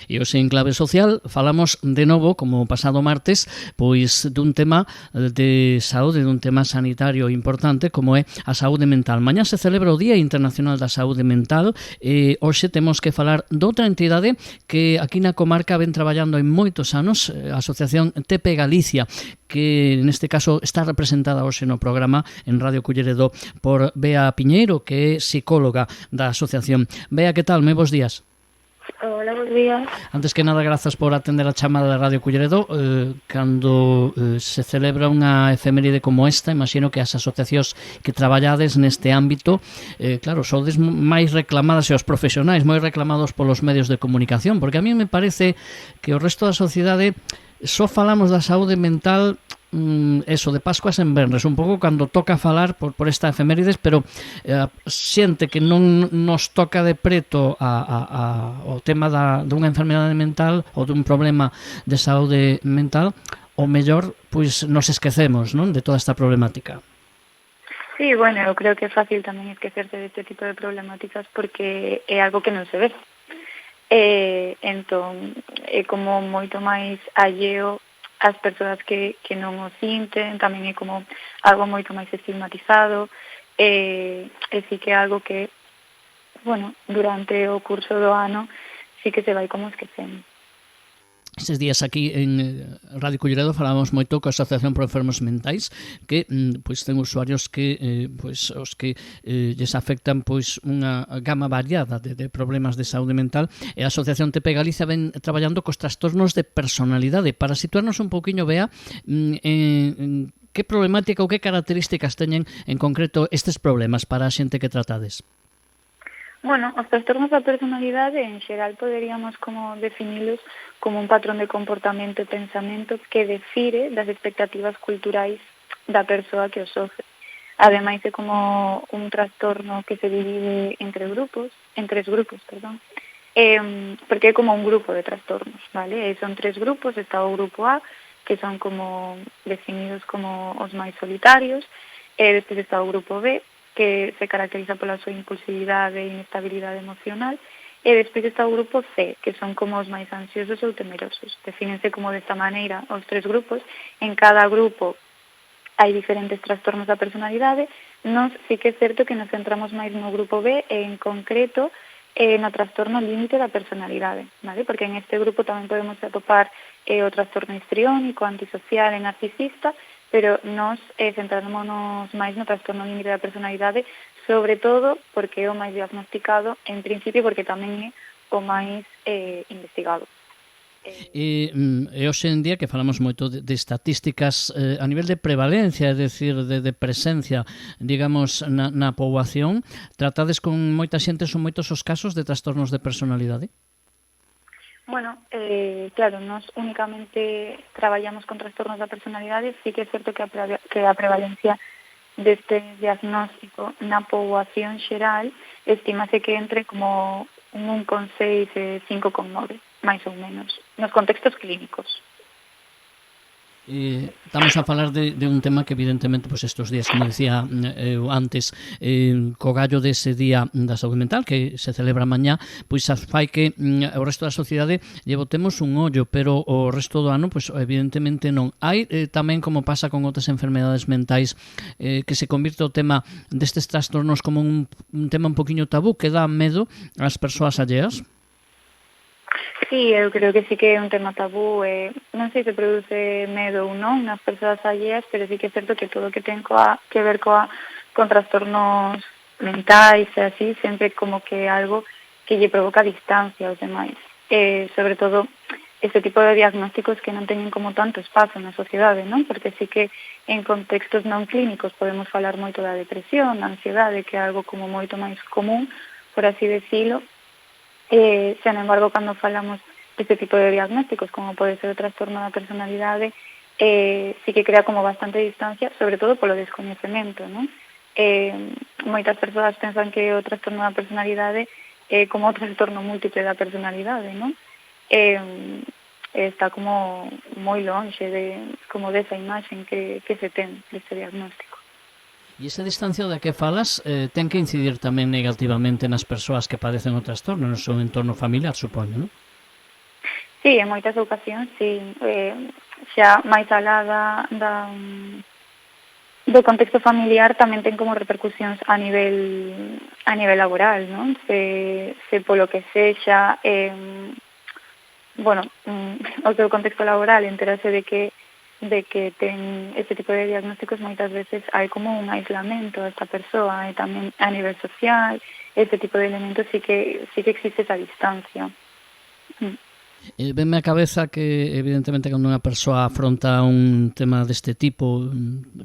E hoxe en Clave Social falamos de novo, como o pasado martes, pois dun tema de saúde, dun tema sanitario importante como é a saúde mental. Mañá se celebra o Día Internacional da Saúde Mental e hoxe temos que falar doutra entidade que aquí na comarca ven traballando en moitos anos, a Asociación TP Galicia, que neste caso está representada hoxe no programa en Radio Culleredo por Bea Piñeiro, que é psicóloga da asociación. Bea, que tal? Moi bons días. Hola, bons días. Antes que nada, grazas por atender a chamada da Radio Culleredo. Cando se celebra unha efeméride como esta, imagino que as asociacións que traballades neste ámbito, claro, sodes máis reclamadas e os profesionais moi reclamados polos medios de comunicación, porque a mí me parece que o resto da sociedade só falamos da saúde mental eso, de Pascuas en Venres, un pouco cando toca falar por esta efemérides, pero xente que non nos toca de preto o tema dunha enfermedade mental ou dun problema de saúde mental, o mellor, pois nos esquecemos, non, de toda esta problemática. Sí, bueno, eu creo que é fácil tamén esquecerse deste tipo de problemáticas porque é algo que non se ve. Entón, é como moito máis alleo as persoas que non o sinten, tamén é como algo moito máis estigmatizado, e sí que é algo que, bueno, durante o curso do ano sí que se vai como esquecendo. Estes días aquí en Radio Culleredo falamos moito coa Asociación por Enfermos Mentais que pois ten usuarios que pois os que lles afectan pois unha gama variada de problemas de saúde mental e a Asociación TP Galicia ven traballando cos trastornos de personalidade. Para situarnos un pouquiño, Bea, en que problemática ou que características teñen en concreto estes problemas para a xente que tratades? Bueno, os trastornos da personalidade en xeral poderíamos como definilos como un patrón de comportamento e pensamento que defire das expectativas culturais da persoa que o sofre. Ademais é como un trastorno que se divide en tres grupos, porque é como un grupo de trastornos, vale? E son tres grupos, está o grupo A, que son como definidos como os máis solitarios, e despois está o grupo B, que se caracteriza pola súa impulsividade e inestabilidade emocional, e despois está o grupo C, que son como os máis ansiosos ou temerosos. Defínense como desta maneira os tres grupos. En cada grupo hai diferentes trastornos da personalidade. Nós sí que é certo que nos centramos máis no grupo B e en concreto no trastorno límite da personalidade, vale? Porque en este grupo tamén podemos atopar o trastorno histriónico, antisocial e narcisista, pero nós centrámonos máis no trastorno límite da personalidade, sobre todo porque é o máis diagnosticado, en principio porque tamén é o máis investigado. E hoxe en día que falamos moito de estatísticas a nivel de prevalencia, é dicir, de presencia, digamos, na poboación, tratades con moita xente, son moitos os casos de trastornos de personalidade? Bueno, claro, nós únicamente traballamos con trastornos da personalidade, sí que é certo que a prevalencia deste diagnóstico na poboación xeral estimase que entre como un 1,6 e 5,9, máis ou menos, nos contextos clínicos. Estamos a falar de un tema que evidentemente pues estos días, como decía eu antes, co gallo dese día da saúde mental que se celebra mañá, pois fai que o resto da sociedade lle botemos un ollo, pero o resto do ano pues evidentemente non. Hai tamén, como pasa con outras enfermedades mentais, que se convirte o tema destes trastornos como un tema un poquinho tabú, que dá medo ás persoas alleas. Sí, eu creo que sí que é un tema tabú, non sei se produce medo ou non nas persoas alleas, pero sí que é certo que todo o que ten que ver con trastornos mentais e así, sempre como que é algo que lle provoca distancia aos demais. Sobre todo, este tipo de diagnósticos que non teñen como tanto espazo na sociedade, non? Porque sí que en contextos non clínicos podemos falar moito da depresión, da ansiedade, que é algo como moito máis común, por así decirlo. Sen embargo, cando falamos deste tipo de diagnósticos, como pode ser o trastorno da personalidade, sí que crea como bastante distancia, sobre todo polo descoñecemento, non? Moitas persoas pensan que o trastorno da personalidade é como o trastorno múltiple da personalidade, non? Está como moi lonxe como desa imaxen que se ten deste diagnóstico. E esa distancia da que falas ten que incidir tamén negativamente nas persoas que padecen o trastorno, no seu entorno familiar, supoño, non? Sí, en moitas ocasións, sí. Xa máis alá do contexto familiar tamén ten como repercusións a nivel laboral, non? Se polo que sexa, o seu contexto laboral enterase de que ten este tipo de diagnósticos, moitas veces hai como un aislamento a esta persoa, e tamén a nivel social, este tipo de elementos sí que existe esa distancia. Venme a cabeza que evidentemente cando unha persoa afronta un tema deste tipo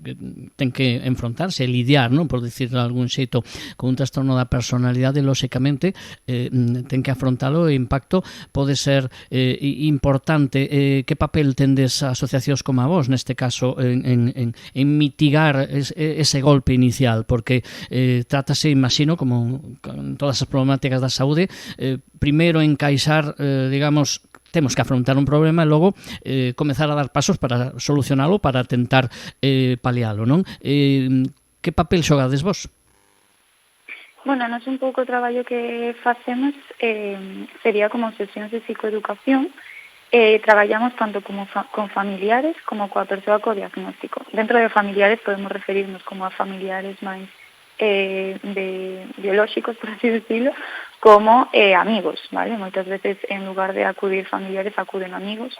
que ten que enfrontarse e lidiar, non, por dicirlo de algún xeito, con un trastorno da personalidade, lóxicamente ten que afrontalo, e o impacto pode ser importante. Que papel tendes asociacións como a vos neste caso en mitigar ese golpe inicial? Porque trátase, imagino, como con todas as problemáticas da saúde, primeiro encaixar, digamos, temos que afrontar un problema e logo comezar a dar pasos para solucionalo, para tentar palialo, non? Que papel xogades vos? Bueno, nós un pouco o traballo que facemos sería como sesións de psicoeducación. Traballamos tanto como con familiares como coa persoa co diagnóstico. Dentro de familiares podemos referirnos como a familiares máis biolóxicos, por así decirlo, como amigos, ¿vale? Moitas veces, en lugar de acudir familiares, acuden amigos,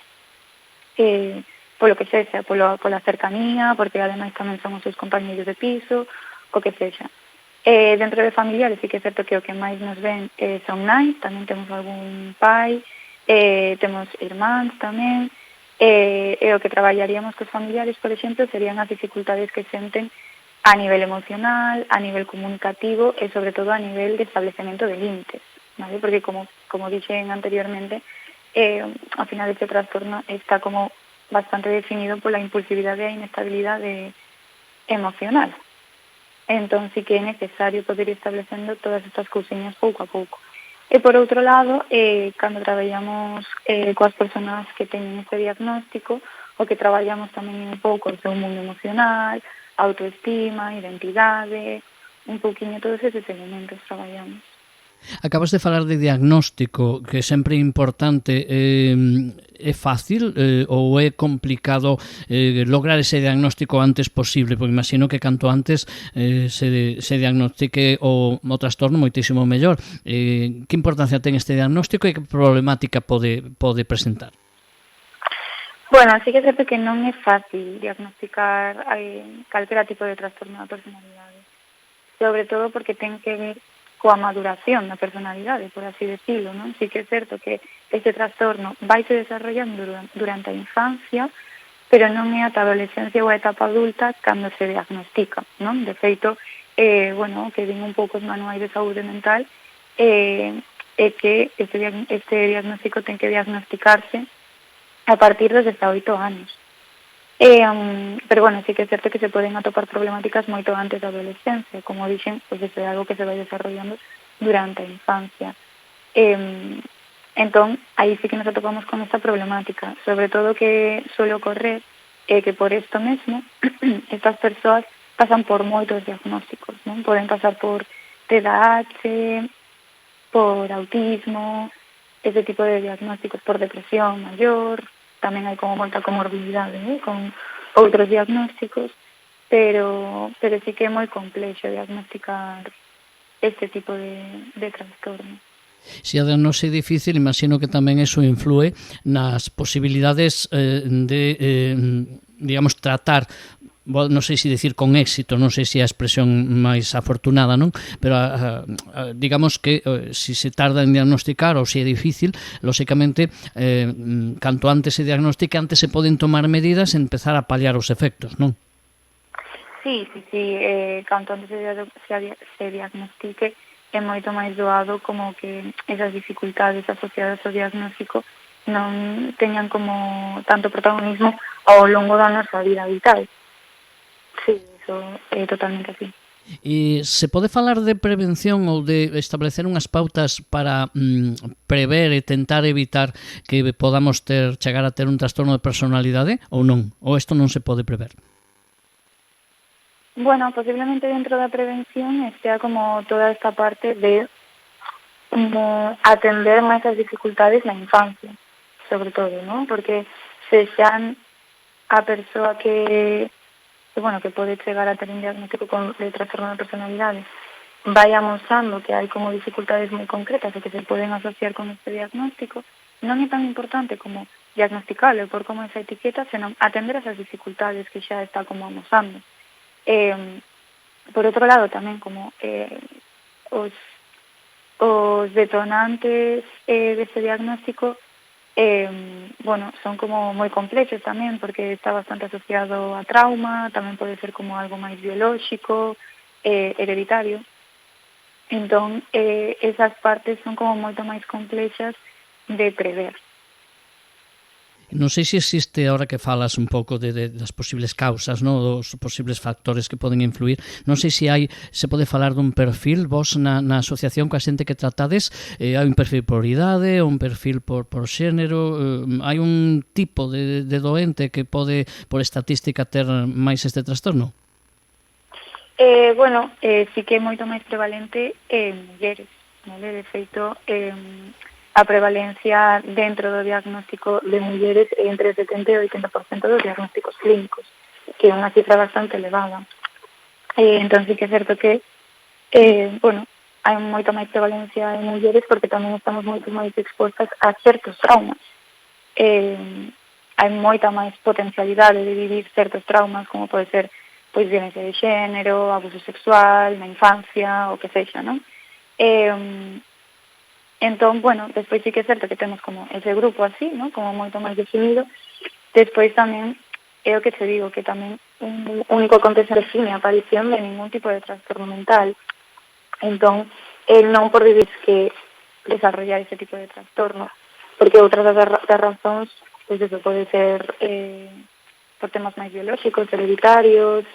polo que sexa, pola cercanía, porque ademais tamén son os seus compañeros de piso, o que sexa. Dentro de familiares, sí que é certo que o que máis nos ven son nais, tamén temos algún pai, temos irmáns tamén, e o que traballaríamos cos familiares, por exemplo, serían as dificultades que senten a nivel emocional, a nivel comunicativo e sobre todo a nivel de establecemento de límites, ¿vale? Porque como dixen anteriormente, ao final este trastorno está como bastante definido pola impulsividade e inestabilidade emocional. Entón sí que é necesario poder ir establecendo todas estas cousiñas pouco a pouco. E por outro lado, cando traballamos coas persoas que teñen este diagnóstico, o que traballamos tamén un pouco o seu mundo emocional, autoestima, identidade, un pouquiño todos esos elementos traballamos. Acabas de falar de diagnóstico, que sempre é importante. É fácil ou é complicado lograr ese diagnóstico antes posible? Porque imagino que canto antes se diagnostique o trastorno, moitísimo mellor. Que importancia ten este diagnóstico e que problemática pode presentar? Bueno, así que é certo que non é fácil diagnosticar calquera tipo de trastorno da personalidade, sobre todo porque ten que ver coa maduración da personalidade, por así decirlo, non? Sí que é certo que este trastorno vaise desarrollando durante a infancia, pero non é ata a adolescencia ou a etapa adulta cando se diagnostica, non? De feito, que din un pouco os manuais de saúde mental, é que este diagnóstico ten que diagnosticarse a partir dos 18 anos. Pero bueno, sí que é certo que se poden atopar problemáticas moito antes da adolescencia, como dixen, pois é algo que se vai desarrollando durante a infancia. Entón, aí sí que nos atopamos con esta problemática, sobre todo que suele ocorrer que por isto mesmo estas persoas pasan por moitos diagnósticos, non? Poden pasar por TDAH, por autismo, ese tipo de diagnósticos, por depresión maior. Tamén hai como moita comorbilidade con outros diagnósticos, pero sí que é moi complexo diagnosticar este tipo de trastorno. Se a diagnose é difícil, imagino que tamén eso influe nas posibilidades de, digamos, tratar, non sei se dicir con éxito, non sei se é a expresión máis afortunada, non? Pero digamos que se se tarda en diagnosticar ou se é difícil, lóxicamente, canto antes se diagnostique, antes se poden tomar medidas e empezar a paliar os efectos, non? Sí, canto antes se diagnostique é moito máis doado como que esas dificultades asociadas ao diagnóstico non teñan como tanto protagonismo ao longo da nosa vida vital. Sí, eso é totalmente así. E se pode falar de prevención ou de establecer unhas pautas para prever e tentar evitar que podamos chegar a ter un trastorno de personalidade ou non? Ou isto non se pode prever? Bueno, posiblemente dentro da prevención estea como toda esta parte de atender máis as dificultades na infancia. sobre todo, non? Porque se xa a persoa que pode chegar a ter un diagnóstico de trastorno de personalidade vai amosando que hai como dificultades moi concretas e que se poden asociar con este diagnóstico, non é tan importante como diagnosticalo por como esa etiqueta, senón atender esas dificultades que xa está como amosando. Por outro lado, tamén como os detonantes deste diagnóstico son como moi complexos tamén, porque está bastante asociado a trauma, tamén pode ser como algo máis biolóxico, hereditario. Entón, esas partes son como moito máis complexas de prever. Non sei se existe, ahora que falas un pouco das posibles causas, no? Dos posibles factores que poden influir, non sei se pode falar dun perfil, vos na asociación coa xente que tratades, hai un perfil por idade, un perfil por xénero, hai un tipo de doente que pode, por estatística, ter máis este trastorno? Sí que é moito máis prevalente en mulleres, vale? De feito, a prevalencia dentro do diagnóstico de mulleres é entre 70 e 80% dos diagnósticos clínicos, que é unha cifra bastante elevada. Entón, sí que é certo que, hai moita máis prevalencia en mulleres porque tamén estamos moito máis expostas a certos traumas. Hai moita máis potencialidade de vivir certos traumas, como pode ser violencia de xénero, abuso sexual, na infancia, o que sexa, non? Entón, despois sí que é certo que temos como ese grupo así, non? Como moito máis definido. Despois tamén, é o que te digo, que tamén un único acontece define a aparición de ningún tipo de trastorno mental. Entón, non por vivir que desarrollar ese tipo de trastorno, porque outras das razóns, pois eso pode ser por temas máis biolóxicos, hereditarios,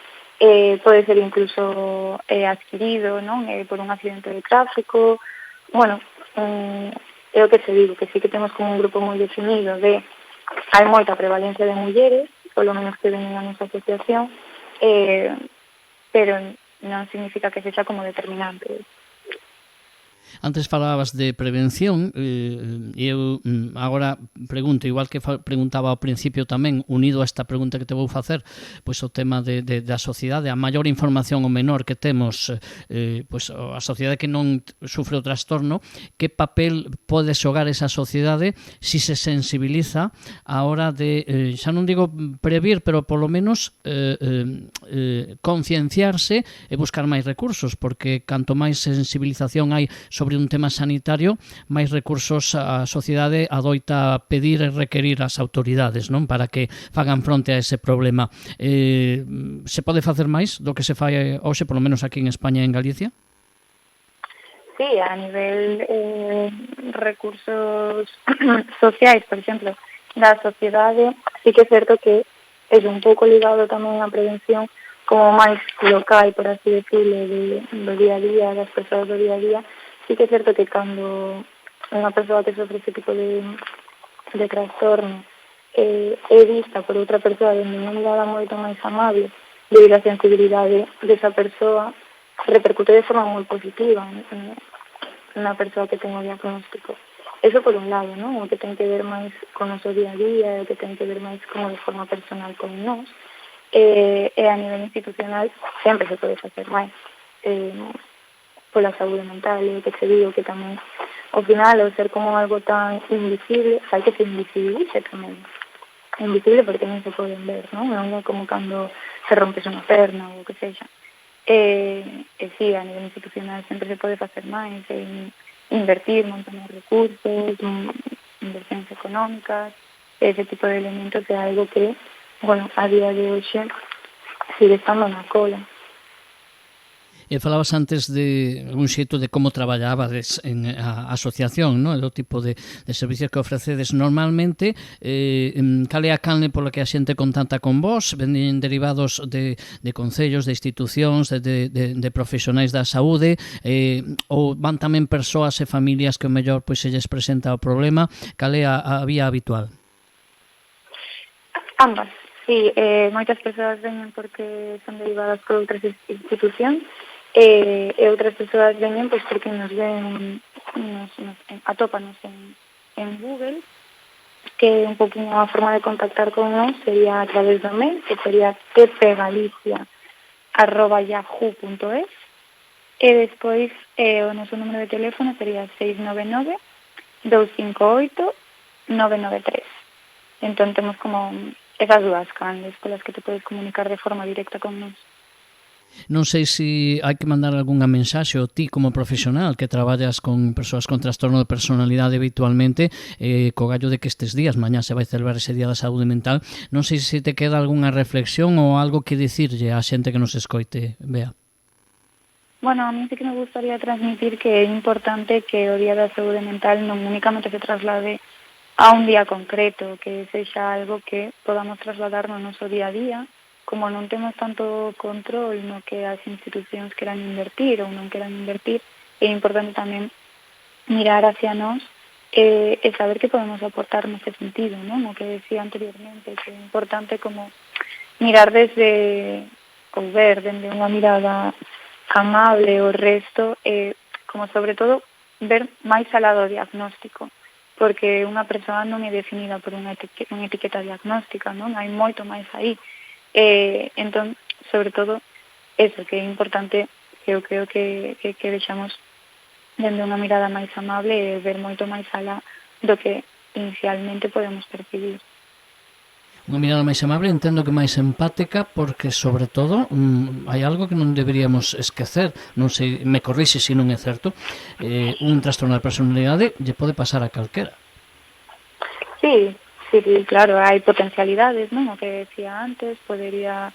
pode ser incluso adquirido, non? Por un accidente de tráfico. É o que te digo, que sí que temos como un grupo moi definido de hai moita prevalencia de mulleres, polo menos que ven a nosa asociación, pero non significa que sexa como determinante. Antes falabas de prevención, eu agora pregunto, igual que preguntaba ao principio tamén, unido a esta pregunta que te vou facer, pois o tema da sociedade, a maior información o menor que temos, pois a sociedade que non sufre o trastorno, que papel pode xogar esa sociedade si se sensibiliza a hora de, xa non digo previr, pero polo menos concienciarse e buscar máis recursos, porque canto máis sensibilización hai sobre un tema sanitario, máis recursos a sociedade adoita pedir e requerir ás autoridades, non? Para que fagan fronte a ese problema. Se pode facer máis do que se fai hoxe, polo menos aquí en España e en Galicia? Sí, a nivel recursos sociais, por exemplo, da sociedade, sí que é certo que é un pouco ligado tamén á prevención como máis local, por así decirlo, do día a día, das persoas do día a día. Sí que é certo que cando unha persoa que sofre ese tipo de trastorno é vista por outra persoa de unha mirada moito máis amable debido á sensibilidade desa persoa, repercute de forma moi positiva na persoa que ten o diagnóstico. Eso por un lado, non? O que ten que ver máis con o noso día a día, o que ten que ver máis como de forma personal con nós, e a nivel institucional sempre se pode facer máis. Pola saúde mental, que te digo que tamén, ao final, ao ser como algo tan invisible, hai que se invisibilice tamén. Invisible porque non se poden ver, non? Non é como cando se rompes unha perna ou o que sexa. Sí, a nivel institucional sempre se pode facer máis, invertir, montar máis recursos, inversiones económicas, ese tipo de elementos é algo que, a día de hoxe, sigue estando na cola. E falabas antes de un xeito de como traballabades en a asociación, no? Do tipo de servicios que ofrecedes normalmente, cal é a canle pola que a xente contacta con vos? Venden derivados de concellos, de institucións, de profesionais da saúde, ou van tamén persoas e familias que o mellor pois se lles presenta o problema? Cal é a vía habitual? Ambas. Sí, moitas persoas veñen porque son derivadas por outras institucións, e outras persoas veñen pois porque nos ven, atópanos en Google, que un pouco unha forma de contactar con nós sería a través do mail, que sería tpgalicia@yahoo.es, e despois o noso número de teléfono sería 699 258 993. Entón temos como esas dúas canles polas que te podes comunicar de forma directa con nós. Non sei se hai que mandar algunha mensaxe ou ti como profesional que traballas con persoas con trastorno de personalidade habitualmente, co gallo de que estes días, mañá se vai celebrar ese Día da Saúde Mental, non sei se te queda algunha reflexión ou algo que dicirlle á xente que nos escoite, Bea. Bueno, a mí sí que me gustaría transmitir que é importante que o Día da Saúde Mental non únicamente se traslade a un día concreto, que sexa algo que podamos trasladar no noso día a día. Como non temos tanto control no que as institucións queran invertir ou non queran invertir, é importante tamén mirar hacia nós e saber que podemos aportar nese sentido, non? O que decía anteriormente, que é importante como mirar desde, ou ver dende unha mirada amable o resto, como sobre todo ver máis alá do diagnóstico, porque unha persoa non é definida por unha etiqueta diagnóstica, non? Hai moito máis aí. Entón, sobre todo, eso, que é importante, que eu creo que vexamos dende unha mirada máis amable e ver moito máis alá do que inicialmente podemos percibir. Unha mirada máis amable, entendo que máis empática, porque, sobre todo, hai algo que non deberíamos esquecer, non sei, me corrixe se non é certo, un trastorno de personalidade lle pode pasar a calquera. Sí, claro, hai potencialidades, non? O que decía antes, podería...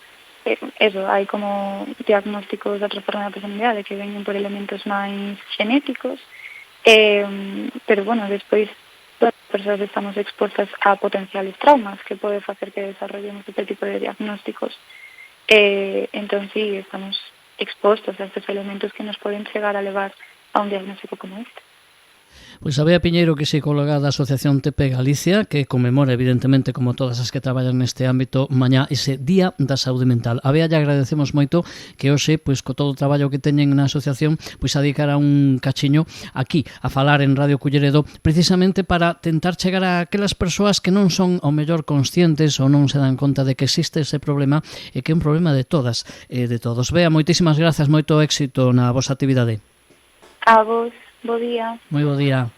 Eso, hai como diagnósticos de trastorno da personalidade que veñen por elementos máis xenéticos, pero, bueno, despois as persoas estamos expostas a potenciales traumas que pode facer que desarrollemos este tipo de diagnósticos. Entón, sí, estamos expostos a estes elementos que nos poden chegar a levar a un diagnóstico como este. Pois a Bea Piñeiro, que é psicóloga da Asociación TP Galicia, que conmemora, evidentemente, como todas as que traballan neste ámbito, mañá ese Día da Saúde Mental. A Bea lle agradecemos moito que hoxe, pois, co todo o traballo que teñen na asociación, pois a dedicar a un cachiño aquí, a falar en Radio Culleredo, precisamente para tentar chegar a aquelas persoas que non son ao mellor conscientes ou non se dan conta de que existe ese problema e que é un problema de todas e de todos. Bea, moitísimas grazas, moito éxito na vosa actividade. A vos. Bo día. Moi bo día.